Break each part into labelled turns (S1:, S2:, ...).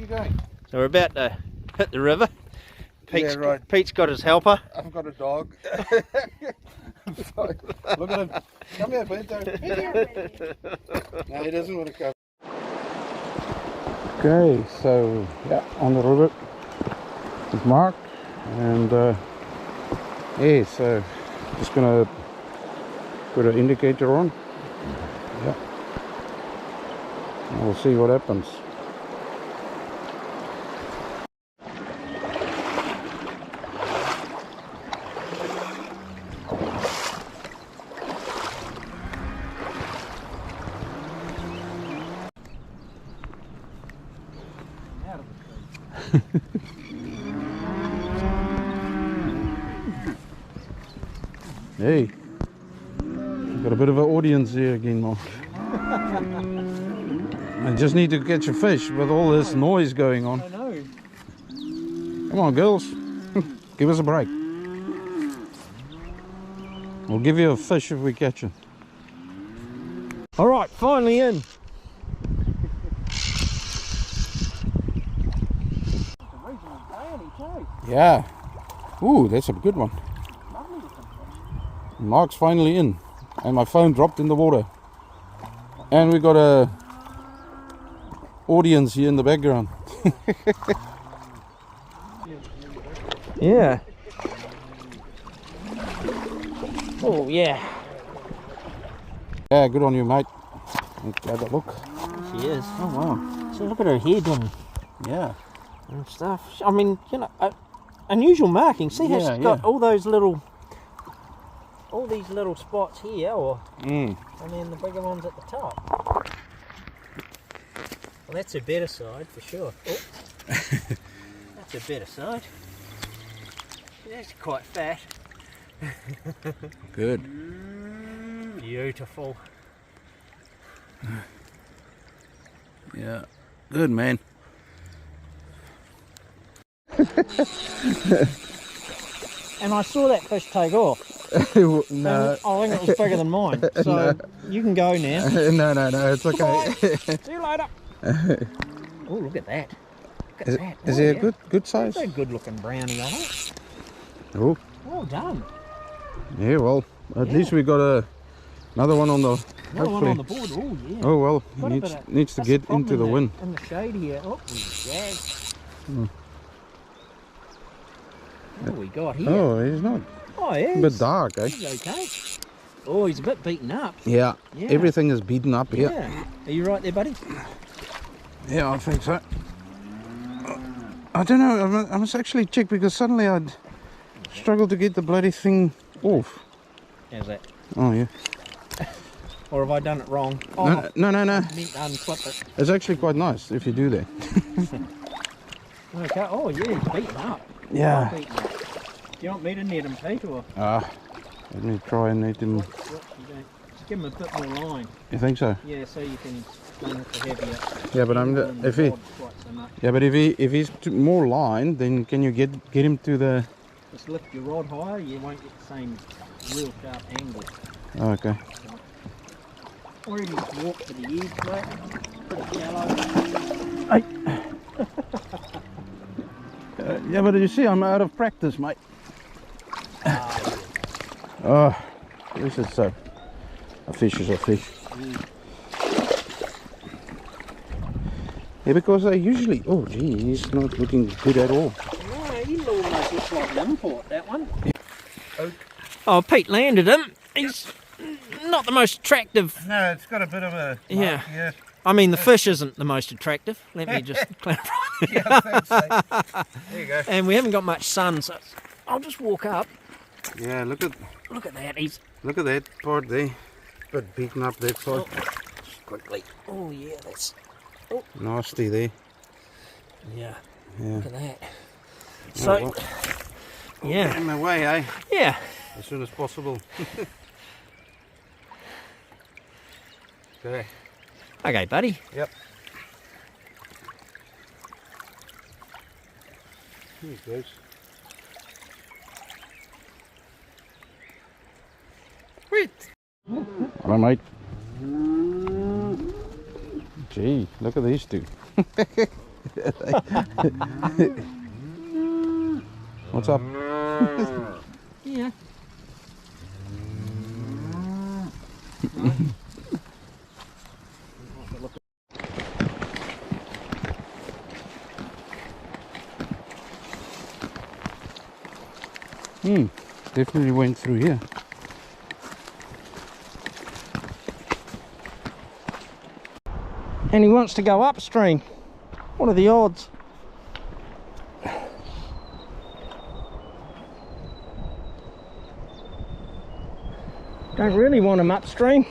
S1: you going?
S2: So we're about to hit the river.
S1: Yeah, right.
S2: Pete's got his helper.
S1: I've got a dog. Look at him. Come here, Bento. No, he doesn't want to come. Okay, so yeah, on the river is marked, and yeah, so just gonna put an indicator on. Yeah, and we'll see what happens. Hey, got a bit of an audience here again, Mark. I just need to catch a fish with all this noise going on.
S2: I know.
S1: Come on, girls. Give us a break. We'll give you a fish if we catch it.
S2: All right, finally in.
S1: Yeah. Ooh, that's a good one. Mark's finally in, and my phone dropped in the water. And we got a audience here in the background.
S2: Yeah. Oh yeah.
S1: Yeah, good on you, mate. Have a look.
S2: She is.
S1: Oh wow.
S2: So look at her head
S1: Yeah.
S2: and stuff. I mean, you know, unusual marking. See how she's got all those little, all these little spots here, and then the bigger ones at the top. Well, that's her better side for sure. Oh. That's her better side. That's quite fat.
S1: Good.
S2: Beautiful.
S1: Yeah. Good, man.
S2: And I saw that fish take off.
S1: No.
S2: And I think it was bigger than mine. So you can go now.
S1: No, it's okay.
S2: Bye. See you later. Oh, look at that. Look at that.
S1: Is it a good size?
S2: That's a good looking brownie on it.
S1: Oh.
S2: Well done.
S1: Yeah, well, at least we got another one on the.
S2: Another one on the board. Oh, yeah.
S1: Oh well, he needs to get into the wind.
S2: In the shade here. Oh, yeah. What do we got here?
S1: Oh, he's not.
S2: Oh, he is.
S1: A bit dark, eh?
S2: He's okay. Oh, he's a bit beaten up.
S1: Yeah. Everything is beaten up here.
S2: Yeah. Are you right there, buddy?
S1: Yeah, I think so. I don't know. I must actually check because suddenly I'd struggle to get the bloody thing off.
S2: How's that?
S1: Oh yeah.
S2: Or have I done it wrong? Oh,
S1: no.
S2: I meant to unclip it.
S1: It's actually quite nice if you do that.
S2: Okay. Oh yeah, he's beaten up.
S1: Yeah.
S2: Do you want me to net him, Pete, or?
S1: Let me try and net him.
S2: Just give him a bit more line.
S1: You think so?
S2: Yeah, so you can run with the heavier.
S1: Yeah, but if he's more line, then can you get him to the?
S2: Just lift your rod higher. You won't get the same real sharp angle.
S1: Oh, okay.
S2: Or you just walk to the edge, mate. Put it shallow.
S1: Yeah, but you see, I'm out of practice, mate. Oh, this is so. A fish is a fish. Yeah, because they usually. Oh, gee, he's not looking good at all.
S2: No, he almost looks like an import, that one. Oh, Pete landed him. He's not the most attractive.
S1: No, it's got a bit of a.
S2: Yeah. I mean, the fish isn't the most attractive. Let me just clarify.
S1: Yeah, thanks, mate. There you go.
S2: And we haven't got much sun, so I'll just walk up.
S1: Yeah, look at
S2: that.
S1: Look at that part there. Bit beaten up that side.
S2: Oh, just quickly. Oh yeah, that's
S1: Nasty there.
S2: Yeah.
S1: Yeah.
S2: Look at that. So yeah.
S1: In the way, eh?
S2: Yeah.
S1: As soon as possible. Okay.
S2: Okay, buddy.
S1: Yep. Here he goes.
S2: Wait.
S1: Hello, mate. Gee, look at these two. What's up?
S2: Yeah.
S1: Definitely went through here.
S2: And he wants to go upstream. What are the odds? Don't really want him upstream.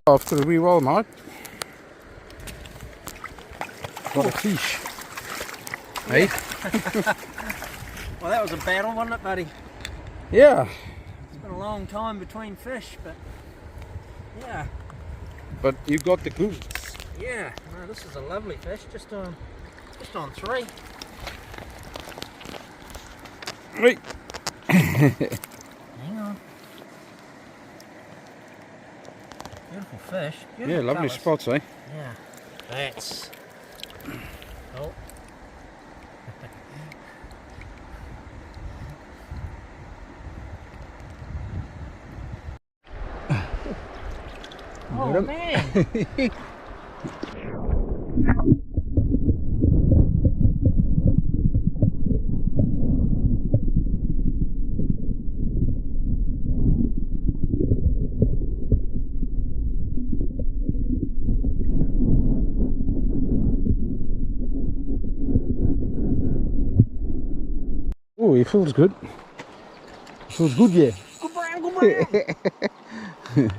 S1: After the wee while, mate. Got a fish. Hey?
S2: Well, that was a battle, wasn't it, buddy?
S1: Yeah.
S2: It's been a long time between fish, but yeah.
S1: But you got the goods.
S2: Yeah, no, this is a lovely fish, just on 3.
S1: Right.
S2: Hang on. Beautiful fish. Beautiful
S1: Yeah, lovely
S2: colours.
S1: spots, eh?
S2: Yeah. That's. Oh. Oh man.
S1: Oh, he feels good. Feels good, yeah.
S2: Good brown, good brown.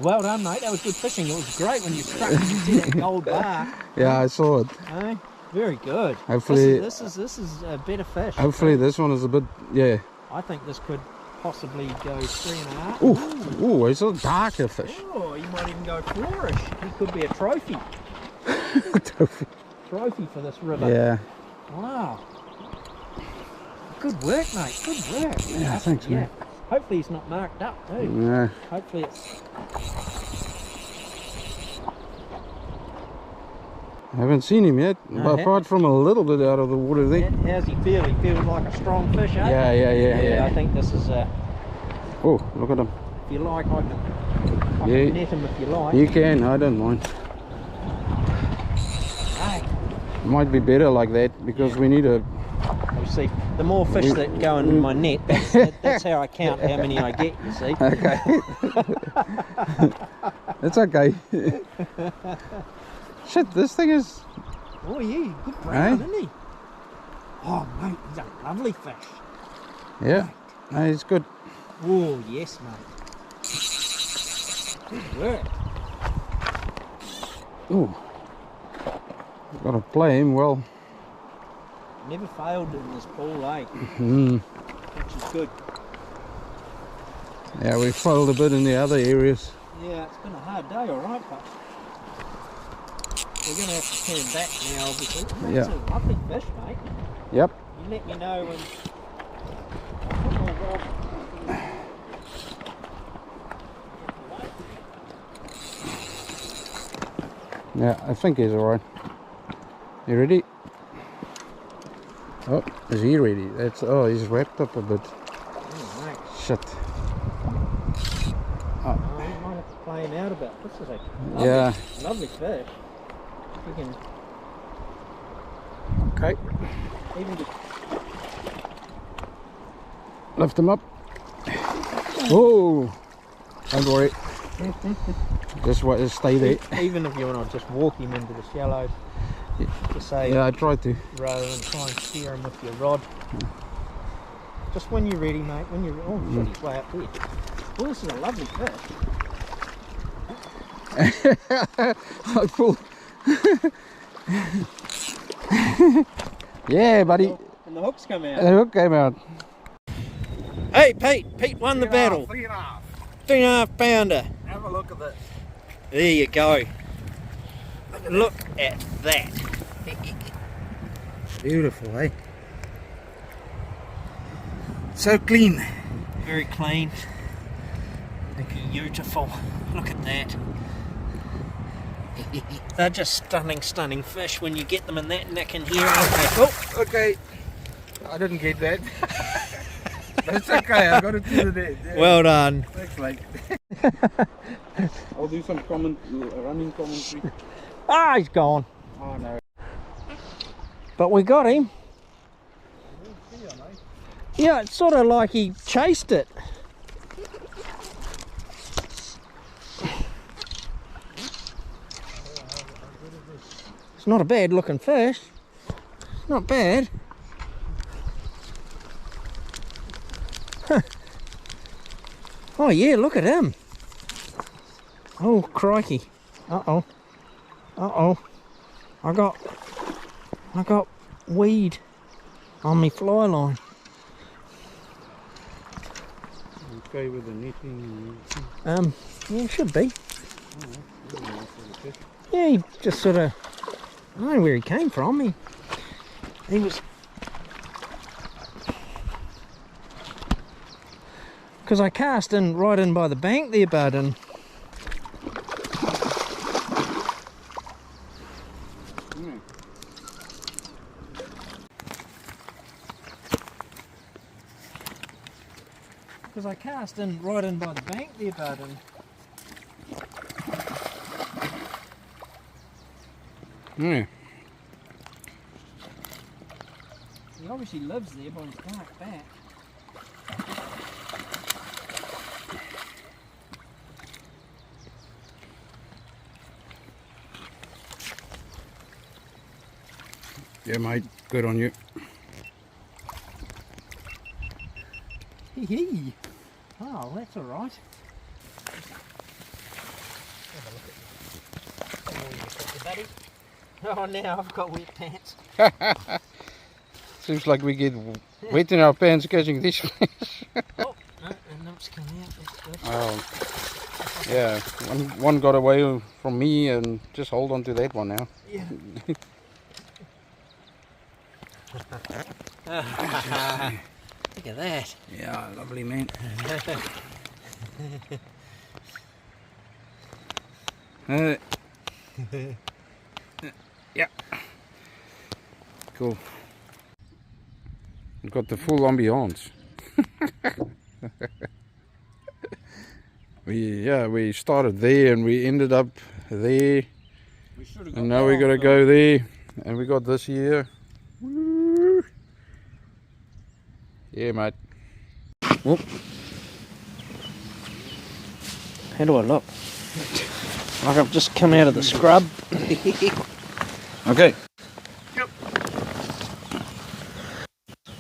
S2: Well done, mate. That was good fishing. It was great when you struck. You see that gold bar.
S1: Yeah, I saw it.
S2: Eh? Very good.
S1: Hopefully,
S2: this is a better fish.
S1: hopefully this one is a bit, yeah.
S2: I think this could possibly go 3.5.
S1: Ooh, ooh, it's a darker fish.
S2: Oh, you might even go 4ish. He could be a trophy. Trophy for this river.
S1: Yeah.
S2: Wow. Good work, mate. Good work.
S1: Yeah, thanks,
S2: yeah.
S1: mate.
S2: Hopefully it's not marked up too.
S1: Yeah.
S2: Hopefully it's.
S1: I haven't seen him yet,
S2: No,
S1: but apart from a little bit out of the water there.
S2: How's he feel? He feels like a strong fish, eh?
S1: Yeah.
S2: I think this is a.
S1: Oh, look at him.
S2: If you like, I can net him if you like.
S1: You can, I don't mind.
S2: Hey.
S1: Might be better like that because we need a.
S2: You see, the more fish that go in my net, that's how I count how many I get, you see.
S1: Okay. It's okay. Shit, this thing is.
S2: Oh yeah, good brown,
S1: Eh?
S2: isn't he? Oh mate, he's a lovely fish.
S1: Yeah, no, it's good.
S2: Oh yes, mate. Good work.
S1: Ooh. Gotta play him well.
S2: Never failed in this pool, eh? Which is good.
S1: Yeah, we failed a bit in the other areas.
S2: Yeah, it's been a hard day, alright, but we're going to have to turn back now, obviously. That's
S1: Yeah.
S2: a lovely fish, mate.
S1: Yep.
S2: You let me know when.
S1: Yeah, I think he's alright. You ready? Oh, is he ready? That's oh, he's wrapped up a bit.
S2: Oh, mate.
S1: Shit.
S2: Oh, he might have playing out about. This is a lovely fish. You can even just
S1: lift them up. Oh, don't worry. Just stay there.
S2: Even if you want to just walk him into the shallows, just say.
S1: Yeah, I tried to.
S2: Rather than try and steer him with your rod. Just when you're ready, mate. When you're shit, he's way up there. Well, this is a lovely fish.
S1: I pulled. Yeah, buddy.
S2: And the hooks come out.
S1: The hook came out.
S2: Hey, Pete won the battle.
S1: 3.5.
S2: 3.5 pounder.
S1: Have a look at this.
S2: There you go. Look at that.
S1: Beautiful, eh? So clean.
S2: Very clean. Beautiful. Look at that. They're just stunning fish when you get them in that nick in here.
S1: Oh, okay. I didn't get that. That's okay, I got it to the net. Yeah.
S2: Well done.
S1: Thanks, mate. I'll do some running commentary.
S2: Ah, he's gone.
S1: Oh no.
S2: But we got him. Yeah, it's sort of like he chased it. It's not a bad looking fish. It's not bad. Huh. Oh yeah, look at him. Oh crikey. Uh-oh. Uh-oh. I got weed on me fly line.
S1: Okay with the netting?
S2: Yeah, it should be. Yeah, he just sort of, I don't know where he came from. He was, because I cast in right in by the bank there, bud, and because I cast in right in by the bank there, bud, and
S1: Yeah.
S2: he obviously lives there by his dark back.
S1: Yeah, mate. Good on you.
S2: Hee. Oh, that's all right. Oh, now I've got wet pants.
S1: Seems like we get wet in our pants catching this fish.
S2: Oh, no, and nuts come out. That's good.
S1: Oh, yeah. One got away from me, and just hold on to that one now.
S2: Yeah. Look at that.
S1: Yeah, lovely, man. Yeah. Cool. We've got the full ambiance. we started there and we ended up there. And now we gotta go there. And we got this here. Woo. Yeah, mate. Whoop.
S2: How do I look? Like I've just come out of the scrub.
S1: Okay. Yep.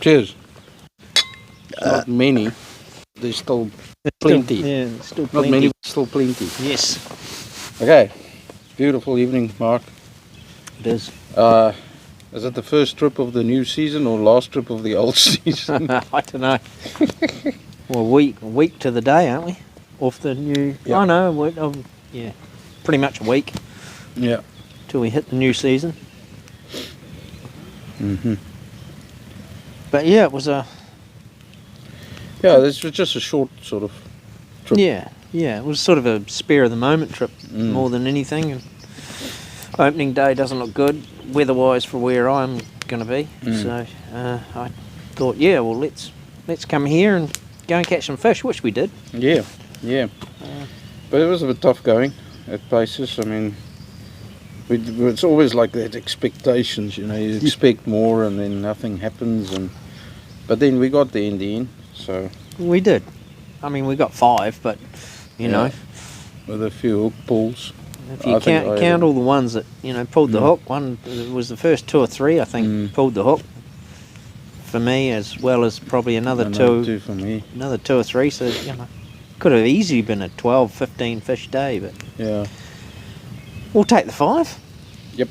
S1: Cheers. Not many. There's still plenty.
S2: Yeah, there's still
S1: Not
S2: plenty.
S1: many, but still plenty.
S2: Yes.
S1: Okay. Beautiful evening, Mark.
S2: It is.
S1: Is it the first trip of the new season or last trip of the old season?
S2: I don't know. Well, a week to the day, aren't we? Off the new.
S1: Yep.
S2: I know. Yeah, pretty much a week.
S1: Yeah.
S2: Till we hit the new season.
S1: Mhm.
S2: But yeah, it was a.
S1: Yeah, this was just a short sort of trip.
S2: Yeah, it was sort of a spare of the moment trip more than anything. And opening day doesn't look good weather-wise for where I'm going to be. So I thought, yeah, well let's come here and go and catch some fish, which we did.
S1: Yeah, yeah. But it was a bit tough going at places. I mean, it's always like that expectations, you know, you expect more and then nothing happens. But then we got there in the end, so.
S2: We did. I mean, we got 5, but, you know.
S1: With a few hook pulls.
S2: If you count all the ones that, you know, pulled the hook, one was the first 2 or 3, I think, pulled the hook for me, as well as probably another 2
S1: for me.
S2: Another 2 or 3, so, you know, could have easily been a 12, 15 fish day, but
S1: yeah,
S2: we'll take the 5.
S1: Yep,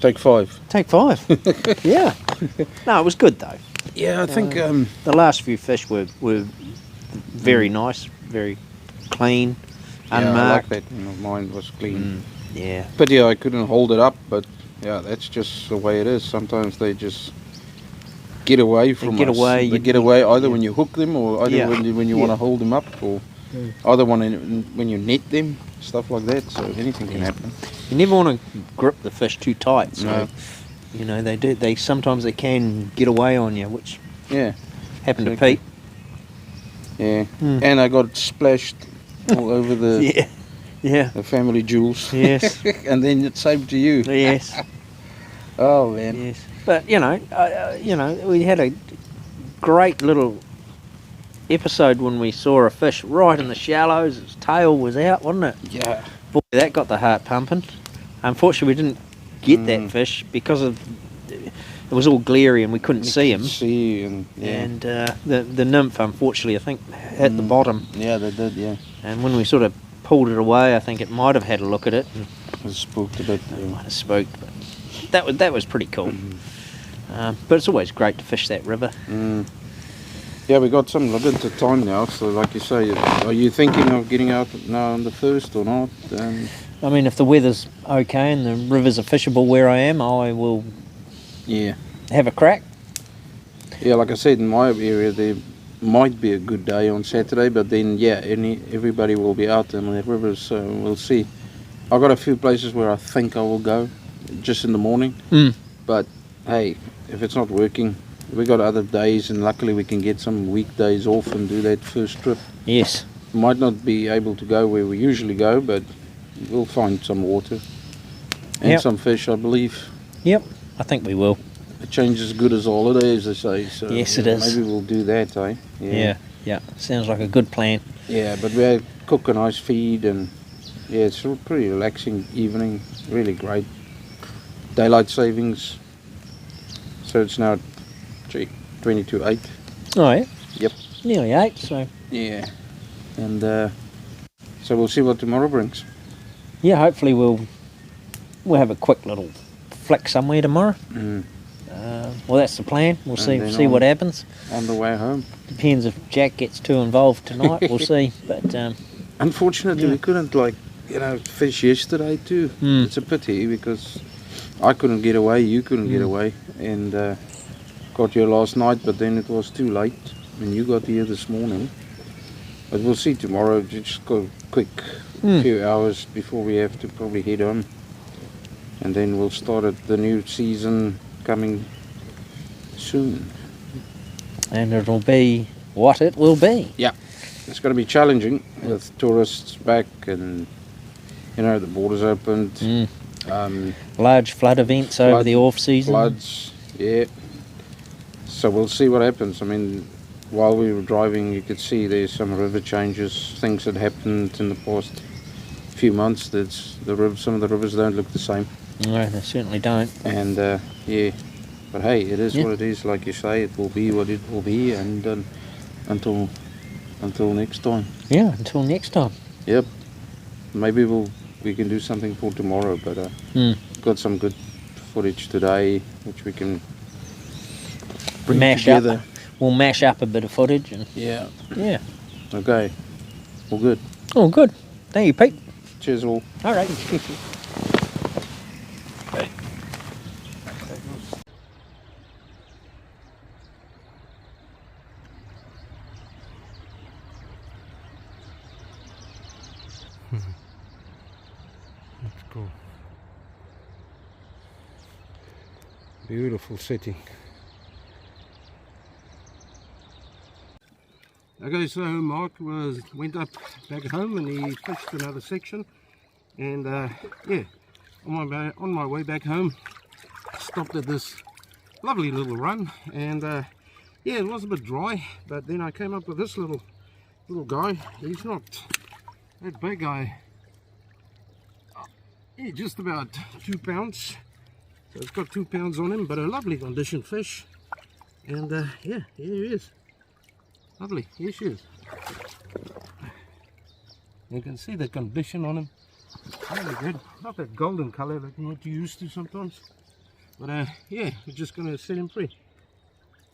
S1: take 5.
S2: Take 5. Yeah. No, it was good though.
S1: Yeah, I think
S2: the last few fish were very nice, very clean, unmarked.
S1: I like that. You know, mine was clean.
S2: Yeah.
S1: But yeah, I couldn't hold it up. But yeah, that's just the way it is. Sometimes they just get away from us. They get away either when you hook them, or either when you want to hold them up, or either when you net them, stuff like that. So anything can happen.
S2: You never want to grip the fish too tight. So you know they do. Sometimes they can get away on you, which happened to Pete.
S1: Yeah, and I got splashed all over the the family jewels.
S2: Yes,
S1: and then it's same to you.
S2: Yes.
S1: Oh man.
S2: Yes, but you know, we had a great little episode when we saw a fish right in the shallows. Its tail was out, wasn't it?
S1: Yeah.
S2: Boy, that got the heart pumping. Unfortunately, we didn't get that fish because of it was all glary and we couldn't see him. And the nymph, unfortunately, I think hit the bottom.
S1: Yeah, they did. Yeah.
S2: And when we sort of pulled it away, I think it might have had a look at it.
S1: It spooked a bit.
S2: It might have spooked, but that was pretty cool. But it's always great to fish that river.
S1: Yeah, we got some limited time now, so like you say, are you thinking of getting out now on the 1st or not?
S2: I mean, if the weather's okay and the rivers are fishable where I am, I will have a crack.
S1: Yeah, like I said, in my area there might be a good day on Saturday, but then everybody will be out in the rivers, so we'll see. I've got a few places where I think I will go, just in the morning, but hey, if it's not working, we got other days, and luckily we can get some weekdays off and do that first trip.
S2: Yes.
S1: Might not be able to go where we usually go, but we'll find some water and some fish, I believe.
S2: Yep, I think we will.
S1: A change is good as a holiday, as they say. So
S2: yes, it is.
S1: Maybe we'll do that, eh?
S2: Yeah. Sounds like a good plan.
S1: Yeah, but we cook a nice feed, and it's a pretty relaxing evening. Really great. Daylight savings. So it's now 20 to 8.
S2: Oh yeah.
S1: Yep.
S2: Nearly 8. So.
S1: Yeah. And so we'll see what tomorrow brings.
S2: Yeah, hopefully we'll have a quick little flick somewhere tomorrow. Well, that's the plan. We'll see what happens. On
S1: the way home.
S2: Depends if Jack gets too involved tonight. We'll see. But
S1: unfortunately, we couldn't fish yesterday too. It's a pity because I couldn't get away. You couldn't get away, and got here last night. But then it was too late, and you got here this morning. But we'll see tomorrow. Just go quick few hours before we have to probably head home, and then we'll start at the new season coming soon. And
S2: it'll be what it will be.
S1: Yeah, it's going to be challenging with tourists back, and the borders opened.
S2: Large flood events over the off season.
S1: Floods, yeah. So we'll see what happens. I mean, while we were driving, you could see there's some river changes, things that happened in the past few months. Some of the rivers don't look the same.
S2: No, they certainly don't.
S1: And but hey, it is what it is. Like you say, it will be what it will be, and until next time.
S2: Yeah, until next time.
S1: Yep. Maybe we can do something for tomorrow, but got some good footage today, which we can bring together.
S2: We'll mash up a bit of footage and
S1: yeah.
S2: Okay.
S1: All good.
S2: Oh, good. Thank you, Pete.
S1: Cheers, all.
S2: All right.
S1: That's cool. Beautiful setting. Okay, so Mark went up back home and he fished another section, and yeah, on my way back home, stopped at this lovely little run, and yeah, it was a bit dry, but then I came up with this little guy. He's not that big guy. Yeah, just about 2 pounds. So it's got 2 pounds on him, but a lovely condition fish. And yeah, here he is. Lovely, here she is. You can see the condition on him. Really good. Not that golden color that you're not used to sometimes. But yeah, we're just gonna set him free.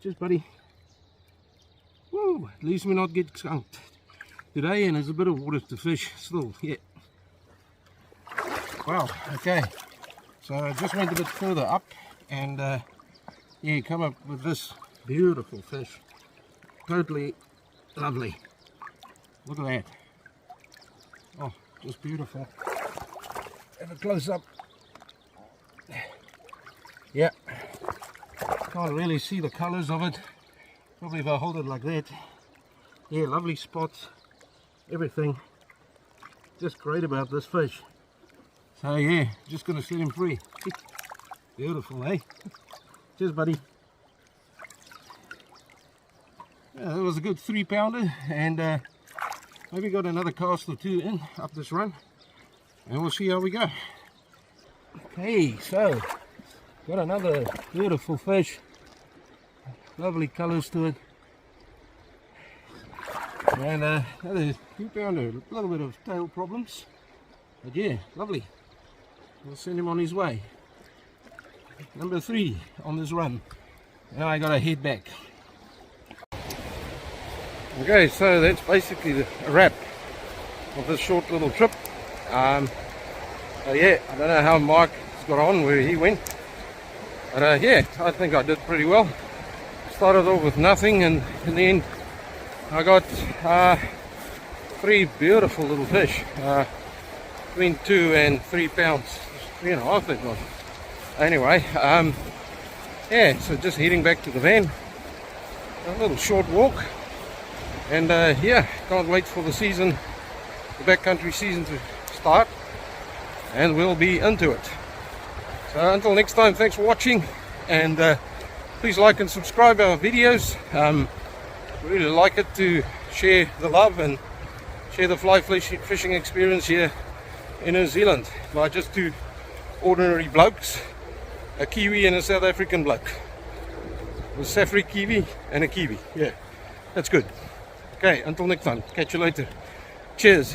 S1: Cheers, buddy. Woo! At least we not get skunked today, and there's a bit of water to fish still. Yeah. Wow. Okay. So I just went a bit further up, and yeah, come up with this beautiful fish. Totally lovely. Look at that. Oh, just beautiful. Have a close up. Yeah. Can't really see the colors of it. Probably if I hold it like that. Yeah, lovely spots. Everything. Just great about this fish. So yeah, just gonna set him free. Beautiful, eh? Cheers, buddy. Yeah, that was a good 3 pounder, and maybe got another cast or two in up this run, and we'll see how we go. Okay, so got another beautiful fish, lovely colors to it, and another 2 pounder, a little bit of tail problems, but yeah, lovely. We'll send him on his way. Number 3 on this run. Now I gotta head back. Okay, so that's basically a wrap of this short little trip. Yeah, I don't know how Mark got on, where he went, but yeah, I think I did pretty well. Started off with nothing, and in the end I got 3 beautiful little fish, between 2 and 3 pounds, 3.5 that was. Anyway, yeah, so just heading back to the van, a little short walk. And yeah, can't wait for the season, the backcountry season to start, and we'll be into it. So until next time, thanks for watching, and please like and subscribe our videos. Really like it to share the love and share the fly fishing experience here in New Zealand by just 2 ordinary blokes, a Kiwi and a South African bloke. A Safri Kiwi and a Kiwi. Yeah, that's good. Okay, until next time, catch you later. Cheers.